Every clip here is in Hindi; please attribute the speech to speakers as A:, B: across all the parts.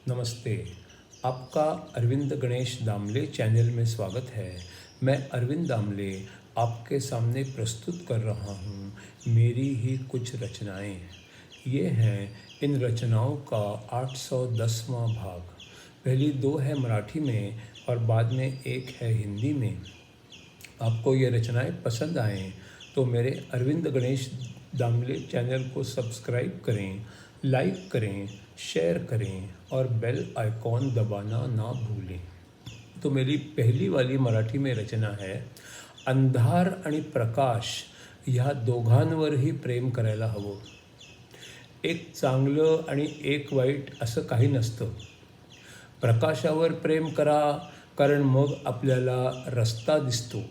A: नमस्ते। आपका अरविंद गणेश दामले चैनल में स्वागत है। मैं अरविंद दामले आपके सामने प्रस्तुत कर रहा हूँ मेरी ही कुछ रचनाएं। ये हैं इन रचनाओं का 810वां भाग। पहली 2 है मराठी में और बाद में एक है हिंदी में। आपको ये रचनाएं पसंद आएँ तो मेरे अरविंद गणेश दामले चैनल को सब्सक्राइब करें, लाइक करें, शेयर करें और बेल आइकॉन दबाना ना भूलें। तो मेरी पहली वाली मराठी में रचना है, अंधार आणि प्रकाश ह्या दोघांवरही प्रेम करायला हवं. एक चांगलं आणि एक वाईट असं काही नसतं. प्रकाशावर प्रेम करा, कारण मग आपल्याला रस्ता दिसतो.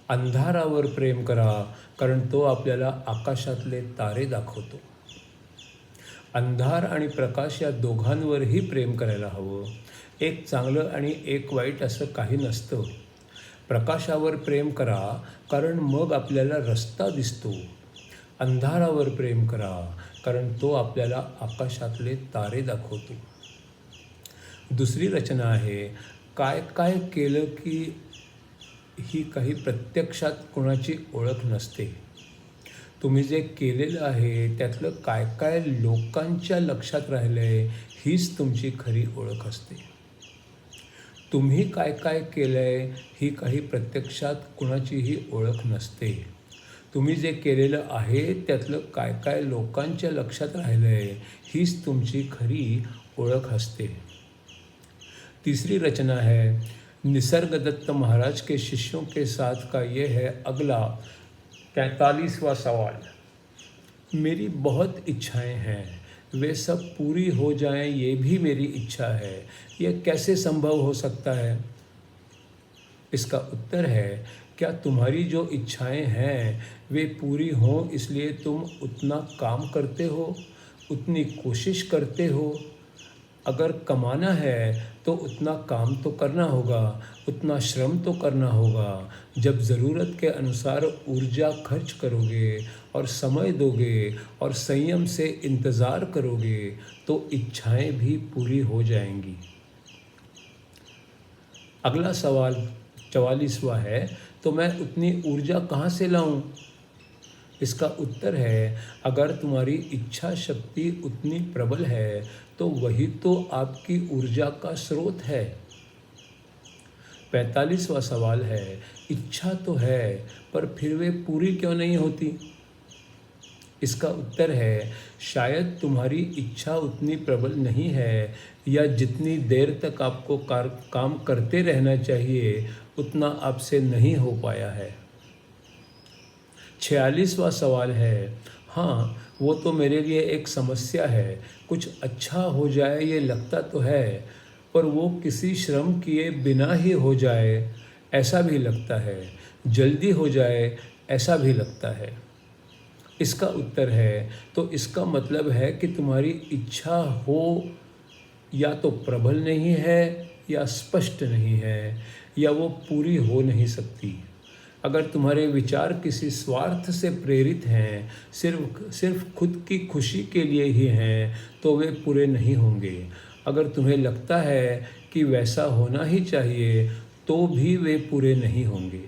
A: अंधारावर प्रेम करा, कारण तो आपल्याला आकाशातले तारे दाखवतो. अंधार आणि प्रकाश या दोघांवरही प्रेम करायला हवं. एक चांगलं आणि एक वाईट असं काही नसतं. प्रकाशावर प्रेम करा, कारण मग आपल्याला रस्ता दिसतो. अंधारावर प्रेम करा, कारण तो आपल्याला आकाशातले तारे दाखवतो. दुसरी रचना आहे, काय काय केलं की ही काही प्रत्यक्षात कोणाची ओळख नसते. तुम्ही जे केलेलं आहे त्यातलं काय काय लोकांच्या लक्षात राहिलं आहे हीच तुमची खरी ओळख असते. तुम्ही काय काय केलं आहे ही काही प्रत्यक्षात कुणाचीही ओळख नसते. तुम्ही जे केलेलं आहे त्यातलं काय काय लोकांच्या लक्षात राहिलं आहे हीच तुमची खरी ओळख असते. तीसरी रचना है, निसर्गदत्त महाराज के शिष्यों के साथ का ये है अगला 45वां सवाल। मेरी बहुत इच्छाएं हैं, वे सब पूरी हो जाएं ये भी मेरी इच्छा है, यह कैसे संभव हो सकता है? इसका उत्तर है, क्या तुम्हारी जो इच्छाएं हैं वे पूरी हों इसलिए तुम उतना काम करते हो, उतनी कोशिश करते हो? अगर कमाना है तो उतना काम तो करना होगा, उतना श्रम तो करना होगा. जब ज़रूरत के अनुसार ऊर्जा खर्च करोगे और समय दोगे और संयम से इंतज़ार करोगे तो इच्छाएं भी पूरी हो जाएंगी. अगला सवाल 44वां है, तो मैं उतनी ऊर्जा कहाँ से लाऊं? इसका उत्तर है, अगर तुम्हारी इच्छा शक्ति उतनी प्रबल है तो वही तो आपकी ऊर्जा का स्रोत है. 45वां सवाल है, इच्छा तो है पर फिर वे पूरी क्यों नहीं होती? इसका उत्तर है, शायद तुम्हारी इच्छा उतनी प्रबल नहीं है या जितनी देर तक आपको काम करते रहना चाहिए उतना आपसे नहीं हो पाया है. 46वां सवाल है, हाँ वो तो मेरे लिए एक समस्या है. कुछ अच्छा हो जाए ये लगता तो है, पर वो किसी श्रम किए बिना ही हो जाए ऐसा भी लगता है. जल्दी हो जाए ऐसा भी लगता है. इसका उत्तर है, तो इसका मतलब है कि तुम्हारी इच्छा हो या तो प्रबल नहीं है या स्पष्ट नहीं है या वो पूरी हो नहीं सकती. अगर तुम्हारे विचार किसी स्वार्थ से प्रेरित हैं, सिर्फ खुद की खुशी के लिए ही हैं, तो वे पूरे नहीं होंगे. अगर तुम्हें लगता है कि वैसा होना ही चाहिए तो भी वे पूरे नहीं होंगे.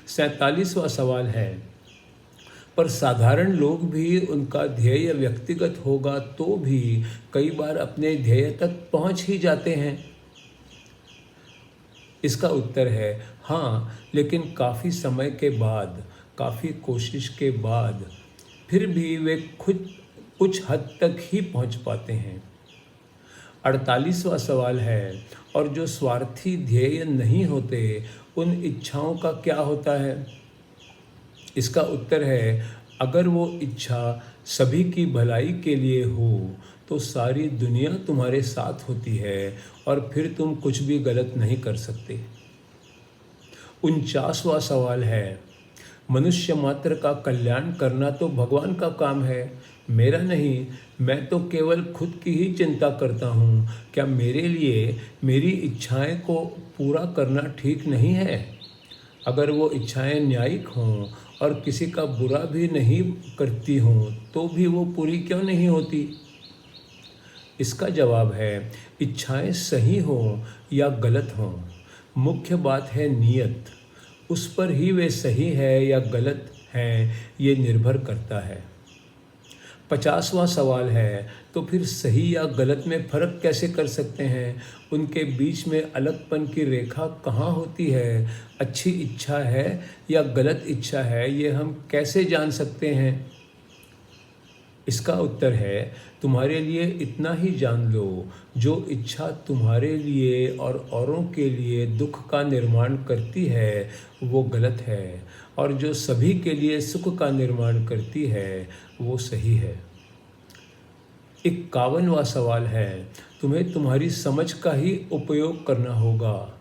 A: 47वां सवाल है, पर साधारण लोग भी उनका ध्येय व्यक्तिगत होगा तो भी कई बार अपने ध्येय तक पहुंच ही जाते हैं. इसका उत्तर है, हाँ, लेकिन काफ़ी समय के बाद, काफ़ी कोशिश के बाद फिर भी वे खुद कुछ हद तक ही पहुंच पाते हैं. 48वां सवाल है, और जो स्वार्थी ध्येय नहीं होते उन इच्छाओं का क्या होता है? इसका उत्तर है, अगर वो इच्छा सभी की भलाई के लिए हो तो सारी दुनिया तुम्हारे साथ होती है और फिर तुम कुछ भी गलत नहीं कर सकते. 49वां सवाल है, मनुष्य मात्र का कल्याण करना तो भगवान का काम है, मेरा नहीं. मैं तो केवल खुद की ही चिंता करता हूँ. क्या मेरे लिए मेरी इच्छाएं को पूरा करना ठीक नहीं है? अगर वो इच्छाएं न्यायिक हों और किसी का बुरा भी नहीं करती हों तो भी वो पूरी क्यों नहीं होती? इसका जवाब है इच्छाएं सही हों या गलत हों, मुख्य बात है नीयत। उस पर ही वे सही है या गलत हैं ये निर्भर करता है। 50वां सवाल है, तो फिर सही या गलत में फ़र्क कैसे कर सकते हैं? उनके बीच में अलगपन की रेखा कहाँ होती है? अच्छी इच्छा है या गलत इच्छा है, ये हम कैसे जान सकते हैं? इसका उत्तर है तुम्हारे लिए इतना ही जान लो, जो इच्छा तुम्हारे लिए और औरों के लिए दुख का निर्माण करती है वो गलत है, और जो सभी के लिए सुख का निर्माण करती है वो सही है। 51वां सवाल है, तुम्हें तुम्हारी समझ का ही उपयोग करना होगा।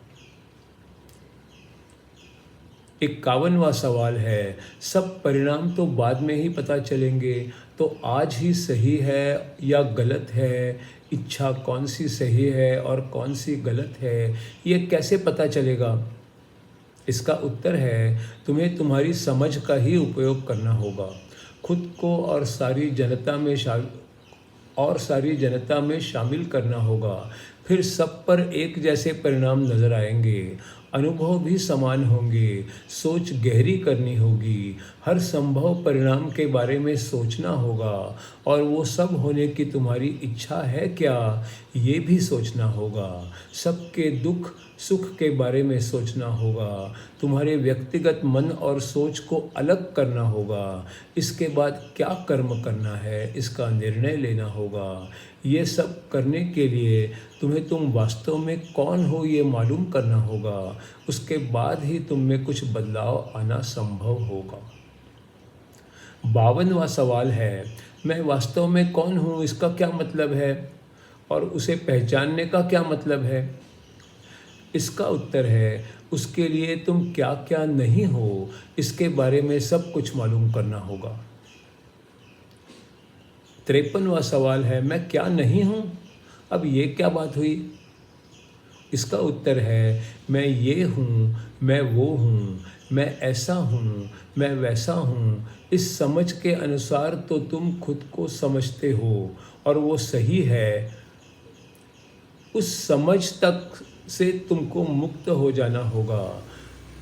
A: 51वां सवाल है, सब परिणाम तो बाद में ही पता चलेंगे, तो आज ही सही है या गलत है, इच्छा कौन सी सही है और कौन सी गलत है, ये कैसे पता चलेगा? इसका उत्तर है तुम्हें तुम्हारी समझ का ही उपयोग करना होगा। खुद को और सारी जनता में शामिल करना होगा, फिर सब पर एक जैसे परिणाम नजर आएंगे, अनुभव भी समान होंगे, सोच गहरी करनी होगी, हर संभव परिणाम के बारे में सोचना होगा, और वो सब होने की तुम्हारी इच्छा है क्या, ये भी सोचना होगा। सबके दुख सुख के बारे में सोचना होगा, तुम्हारे व्यक्तिगत मन और सोच को अलग करना होगा, इसके बाद क्या कर्म करना है इसका निर्णय लेना होगा। ये सब करने के लिए तुम्हें तुम वास्तव में कौन हो ये मालूम करना होगा, उसके बाद ही तुम में कुछ बदलाव आना संभव होगा। 52वां सवाल है, मैं वास्तव में कौन हूँ इसका क्या मतलब है, और उसे पहचानने का क्या मतलब है? इसका उत्तर है उसके लिए तुम क्या क्या नहीं हो इसके बारे में सब कुछ मालूम करना होगा। 53वां सवाल है, मैं क्या नहीं हूँ, अब ये क्या बात हुई? इसका उत्तर है मैं ये हूँ, मैं वो हूँ, मैं ऐसा हूँ, मैं वैसा हूँ। इस समझ के अनुसार तो तुम खुद को समझते हो और वो सही है। उस समझ तक से तुमको मुक्त हो जाना होगा।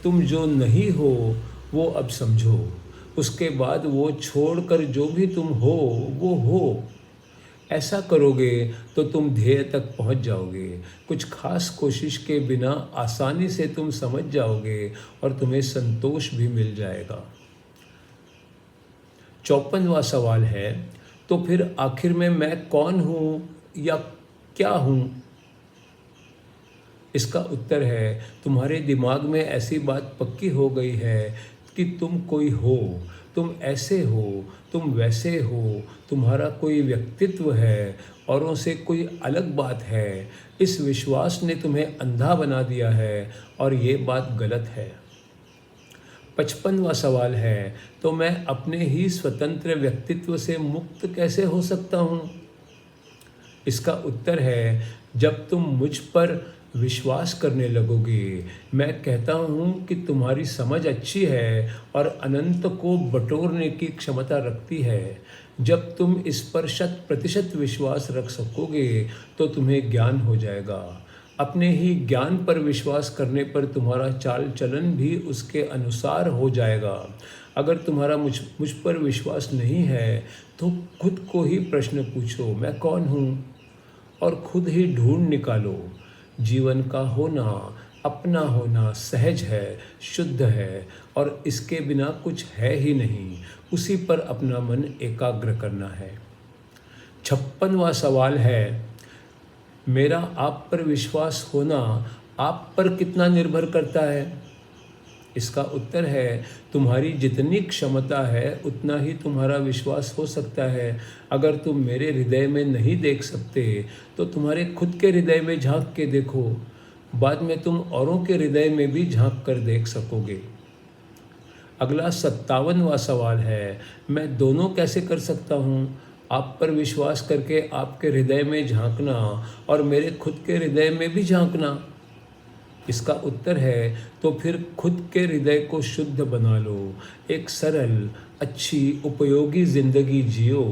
A: तुम जो नहीं हो वो अब समझो, उसके बाद वो छोड़कर जो भी तुम हो वो हो। ऐसा करोगे तो तुम ध्येय तक पहुंच जाओगे। कुछ खास कोशिश के बिना आसानी से तुम समझ जाओगे और तुम्हें संतोष भी मिल जाएगा। 54वां सवाल है, तो फिर आखिर में मैं कौन हूँ या क्या हूँ? इसका उत्तर है तुम्हारे दिमाग में ऐसी बात पक्की हो गई है कि तुम कोई हो, तुम ऐसे हो, तुम वैसे हो, तुम्हारा कोई व्यक्तित्व है, औरों से कोई अलग बात है। इस विश्वास ने तुम्हें अंधा बना दिया है और ये बात गलत है। 55वां सवाल है, तो मैं अपने ही स्वतंत्र व्यक्तित्व से मुक्त कैसे हो सकता हूँ? इसका उत्तर है जब तुम मुझ पर विश्वास करने लगोगे। मैं कहता हूँ कि तुम्हारी समझ अच्छी है और अनंत को बटोरने की क्षमता रखती है। जब तुम इस पर 100% विश्वास रख सकोगे तो तुम्हें ज्ञान हो जाएगा। अपने ही ज्ञान पर विश्वास करने पर तुम्हारा चाल चलन भी उसके अनुसार हो जाएगा। अगर तुम्हारा मुझ पर विश्वास नहीं है तो खुद को ही प्रश्न पूछो, मैं कौन हूँ, और खुद ही ढूंढ निकालो। जीवन का होना, अपना होना सहज है, शुद्ध है, और इसके बिना कुछ है ही नहीं। उसी पर अपना मन एकाग्र करना है। 56वां सवाल है, मेरा आप पर विश्वास होना आप पर कितना निर्भर करता है? इसका उत्तर है तुम्हारी जितनी क्षमता है उतना ही तुम्हारा विश्वास हो सकता है। अगर तुम मेरे हृदय में नहीं देख सकते तो तुम्हारे खुद के हृदय में झांक के देखो, बाद में तुम औरों के हृदय में भी झांक कर देख सकोगे। अगला 57वां सवाल है, मैं दोनों कैसे कर सकता हूँ? आप पर विश्वास करके आपके हृदय में झांकना और मेरे खुद के हृदय में भी झांकना। इसका उत्तर है तो फिर खुद के हृदय को शुद्ध बना लो, एक सरल, अच्छी, उपयोगी जिंदगी जियो।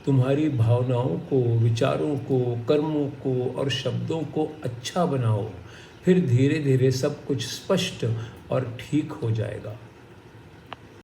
A: तुम्हारी भावनाओं को, विचारों को, कर्मों को और शब्दों को अच्छा बनाओ। फिर धीरे धीरे सब कुछ स्पष्ट और ठीक हो जाएगा।